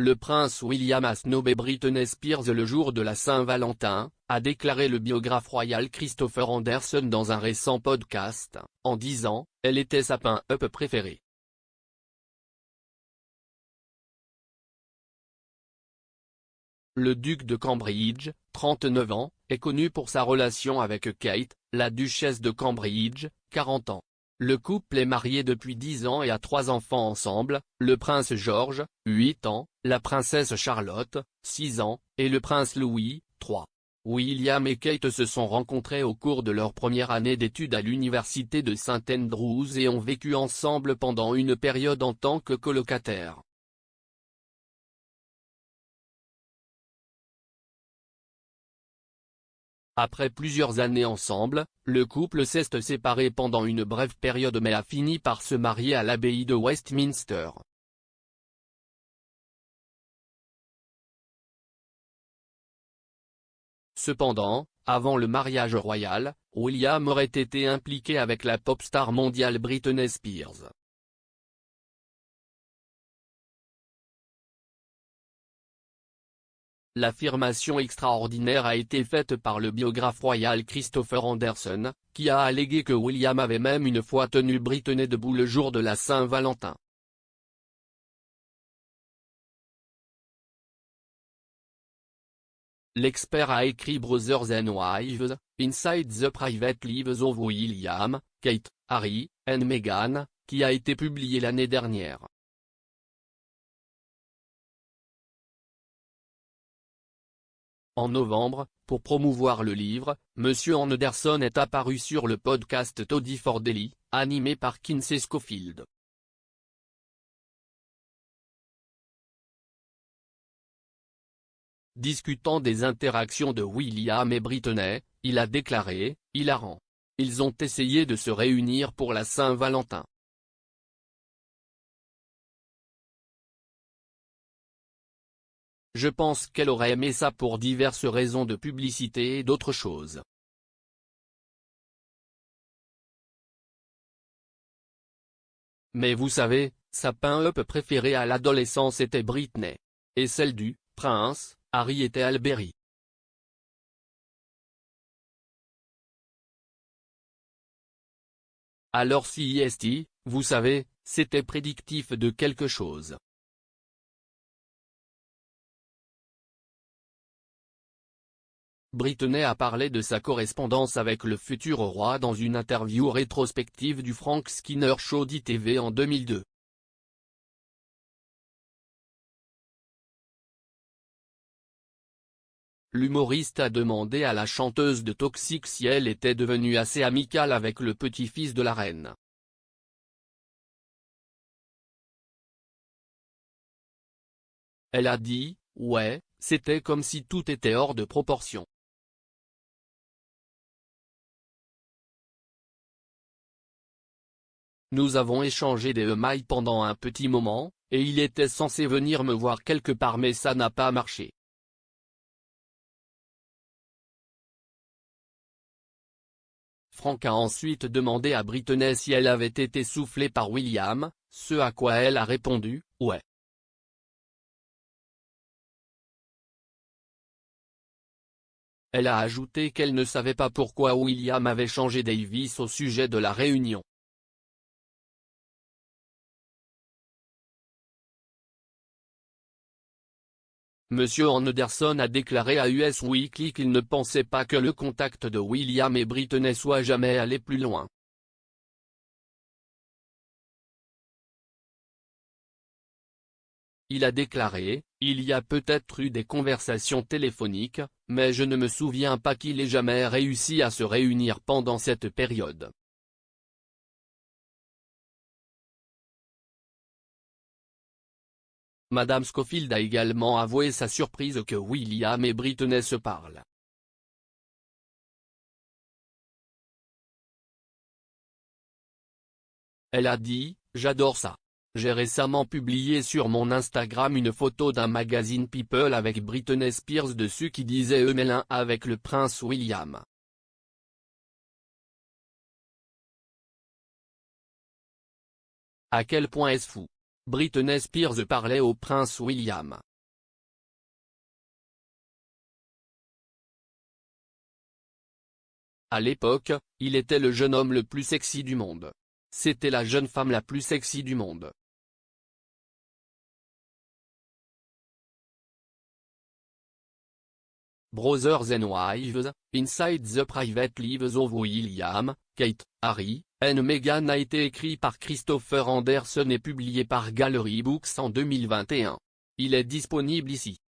le prince William a snobé Britney Spears le jour de la Saint-Valentin, a déclaré le biographe royal Christopher Anderson dans un récent podcast, en disant « Elle était sa pin-up préférée ». Le duc de Cambridge, 39 ans, est connu pour sa relation avec Kate, la duchesse de Cambridge, 40 ans. Le couple est marié depuis 10 ans et a 3 enfants ensemble, le prince George, 8 ans, la princesse Charlotte, 6 ans, et le prince Louis, 3. William et Kate se sont rencontrés au cours de leur première année d'études à l'université de St Andrews et ont vécu ensemble pendant une période en tant que colocataires. Après plusieurs années ensemble, le couple s'est séparé pendant une brève période mais a fini par se marier à l'abbaye de Westminster. Cependant, avant le mariage royal, William aurait été impliqué avec la pop star mondiale Britney Spears. L'affirmation extraordinaire a été faite par le biographe royal Christopher Anderson, qui a allégué que William avait même une fois tenu Britney debout le jour de la Saint-Valentin. L'expert a écrit Brothers and Wives, Inside the Private Lives of William, Kate, Harry, and Meghan, qui a été publié l'année dernière. En novembre, pour promouvoir le livre, Monsieur Anderson est apparu sur le podcast Toddy for Daily, animé par Kinsey Schofield. Discutant des interactions de William et Britney, il a déclaré « Hilarant. Ils ont essayé de se réunir pour la Saint-Valentin. Je pense qu'elle aurait aimé ça pour diverses raisons de publicité et d'autres choses. Mais vous savez, sa pin-up préférée à l'adolescence était Britney. Et celle du « prince », Harry était Alberi. Alors si est, vous savez, c'était prédictif de quelque chose. Britney a parlé de sa correspondance avec le futur roi dans une interview rétrospective du Frank Skinner Show d'ITV en 2002. L'humoriste a demandé à la chanteuse de Toxic si elle était devenue assez amicale avec le petit-fils de la reine. Elle a dit « Ouais, c'était comme si tout était hors de proportion. Nous avons échangé des emails pendant un petit moment, et il était censé venir me voir quelque part mais ça n'a pas marché. » Frank a ensuite demandé à Britney si elle avait été soufflée par William, ce à quoi elle a répondu « Ouais. » Elle a ajouté qu'elle ne savait pas pourquoi William avait changé Davis au sujet de la réunion. Monsieur Anderson a déclaré à Us Weekly qu'il ne pensait pas que le contact de William et Britney soit jamais allé plus loin. Il a déclaré « Il y a peut-être eu des conversations téléphoniques, mais je ne me souviens pas qu'il ait jamais réussi à se réunir pendant cette période. » Madame Schofield a également avoué sa surprise que William et Britney se parlent. Elle a dit « J'adore ça. J'ai récemment publié sur mon Instagram une photo d'un magazine People avec Britney Spears dessus qui disait Emelin avec le prince William. À quel point est-ce fou. Britney Spears parlait au prince William. À l'époque, il était le jeune homme le plus sexy du monde. C'était la jeune femme la plus sexy du monde. Brothers and Wives, Inside the Private Lives of William, Kate, Harry, and Meghan a été écrit par Christopher Anderson et publié par Gallery Books en 2021. Il est disponible ici.